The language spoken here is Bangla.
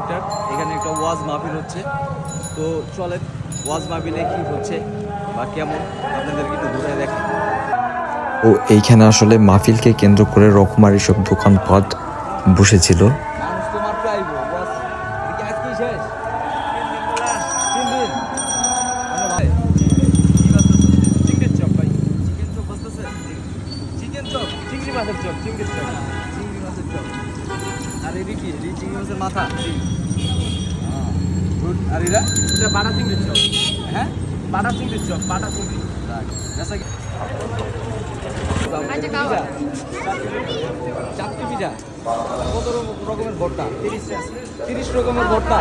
সেক্টর। এখানে একটা ওয়াজ মাহফিল হচ্ছে। তো চলেন ওয়াজ মাহফিলে কি হচ্ছে বা কেমন আপনাদেরকে একটু ঘুরে দেখেন। ও এইখানে আসলে মাহফিলকে কেন্দ্র করে রকমারি সব দোকানপাট বসেছিল। মানুষ তো মাত্র আইবো ওয়াজ, এটা কি আজকেই শেষ? 3 দিন? আমরা ভাই কি বাজতেছে? চিংড়ির চপ ভাই, চিকেন চপ বাজতেছে? চিকেন চপ, চিংড়ি মাছের চপ, চিংড়ির চপ, চিংড়ি মাছের চপ। আর এদিকে কি? এই চিংড়ি মাছের মাথা। গুড। আর এরা এটা বাটা চিংড়ির চপ, হ্যাঁ বাটা চিংড়ির চপ, বাটা চিংড়ি। বেচা কি? আচ্ছা, খাওয়া। চারটি পিঠা, কত রকমের ভর্তা? 30 রকমের ভর্তা।